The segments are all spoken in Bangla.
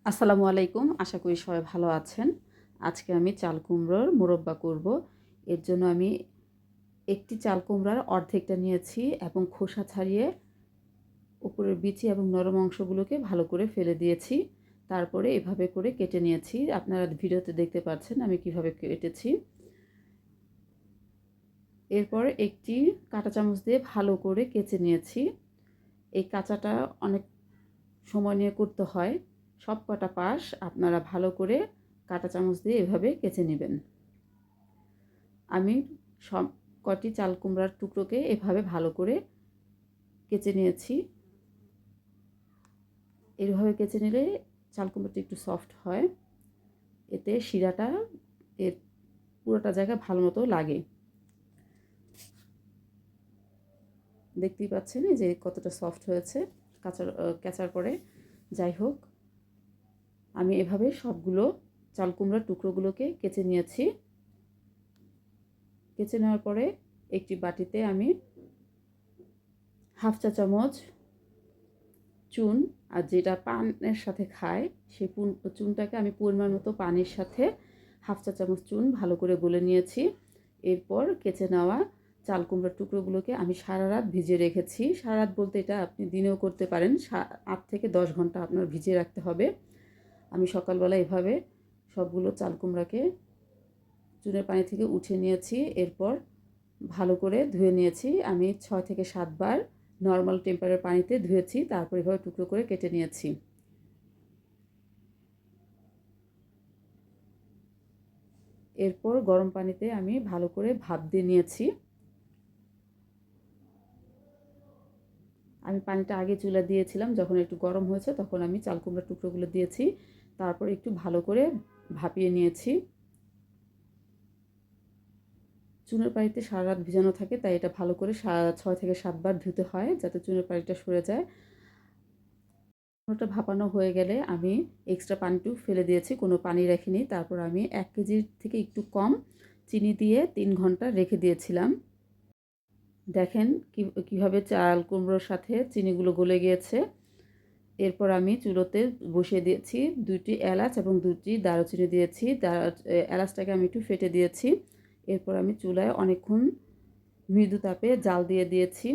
আসসালামু আলাইকুম, আশা করি সবাই ভালো আছেন। আজকে আমি চাল কুমড়োর মোরব্বা করব। এর জন্য আমি একটি চাল কুমড়ার অর্ধেকটা নিয়েছি এবং খোসা ছাড়িয়ে উপরের বিচি এবং নরম অংশগুলোকে ভালো করে ফেলে দিয়েছি। তারপরে এভাবে করে কেটে নিয়েছি। আপনারা ভিডিওতে দেখতে পাচ্ছেন আমি কিভাবে কেটেছি। এরপর একটি কাঁটা চামচ দিয়ে ভালো করে কেচে নিয়েছি। এই কাঁচাটা অনেক সময় নিয়ে করতে হয়। সব কটা পাশ আপনারা ভালো করে কাঁটা চামচ দিয়ে এভাবে কেচে নেবেন। আমি সব কটি চাল কুমড়ার টুকরোকে এভাবে ভালো করে কেচে নিয়েছি। এইভাবে কেচে নিলে চাল কুমড়োটা একটু সফট হয়, এতে শিরাটা এর পুরোটা জায়গায় ভালো মতো লাগে। দেখতেই পাচ্ছেন যে কতটা সফট হয়েছে কেচার পরে। যাই হোক, আমি এভাবে সবগুলো চাল কুমড়ার টুকরোগুলোকে কেচে নিয়েছি। কেচে নেওয়ার পরে একটি বাটিতে আমি হাফ চা চামচ চুন, আর যেটা পানের সাথে খায় সেই চুনটাকে আমি পরিমাণ মতো পানির সাথে হাফ চা চামচ চুন ভালো করে গলে নিয়েছি। এরপর কেচে নেওয়া চাল কুমড়ার টুকরোগুলোকে আমি সারা রাত ভিজিয়ে রেখেছি। সারা রাত বলতে এটা আপনি দিনেও করতে পারেন, 8 থেকে 10 ঘন্টা আপনার ভিজিয়ে রাখতে হবে। আমি সকালবেলা এভাবে সবগুলো চাল কুমড়াকে চুনের পানি থেকে উঠিয়ে নিয়েছি। এরপর ভালো করে ধুয়ে নিয়েছি। আমি 6 থেকে 7 বার নর্মাল টেম্পারের পানিতে ধুয়েছি, তারপর এভাবে টুকরো করে কেটে নিয়েছি। এরপর গরম পানিতে আমি ভালো করে ভাপ দিয়ে নিয়েছি। আমি পানিটা আগে চুলা দিয়েছিলাম, যখন একটু গরম হয়েছে তখন আমি চাল কুমড়ার টুকরোগুলো দিয়েছি, তারপর একটু ভালো করে ভাপিয়ে নিয়েছি। চুনের পানিতে সারা রাত ভিজানো থাকে, তাই এটা ভালো করে 6 থেকে 7 বার ধুতে হয় যাতে চুনের পানিটা সরে যায়। ওটা ভাপানো হয়ে গেলে আমি এক্সট্রা পানিটুকু ফেলে দিয়েছি, কোনো পানি রাখিনি। তারপর আমি 1 কেজির থেকে একটু কম চিনি দিয়ে 3 ঘন্টা রেখে দিয়েছিলাম। দেখেন কীভাবে চাল কুমড়োর সাথে চিনিগুলো গলে গিয়েছে। এরপর আমি চুলোতে বসিয়ে দিয়েছি 2টি এলাচ এবং 2টি দারুচিনি দিয়েছি। এলাচটাকে আমি একটু ফেটে দিয়েছি। এরপর আমি চুলায় অনেকক্ষণ মৃদু তাপে জাল দিয়ে দিয়েছি।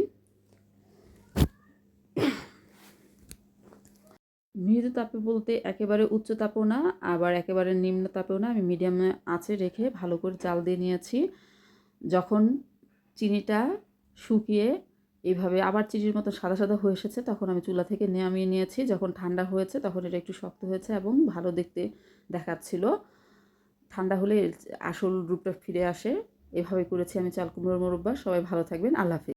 মৃদু তাপে বলতে একেবারে উচ্চ তাপও না, আবার একেবারে নিম্ন তাপেও না, আমি মিডিয়াম আঁচে রেখে ভালো করে জাল দিয়ে নিয়েছি। যখন চিনিটা শুকিয়ে এইভাবে আবার চিনির মতো সাদা সাদা হয়ে এসেছে, তখন আমি চুলা থেকে নামিয়ে নিয়েছি। যখন ঠান্ডা হয়েছে তখন এটা একটু শক্ত হয়েছে এবং ভালো দেখতে দেখাচ্ছিল। ঠান্ডা হলে আসল রূপটা ফিরে আসে। এভাবে করেছি আমি চাল কুমড়োর মোরব্বা। সবাই ভালো থাকবেন। আল্লাহ হাফেজ।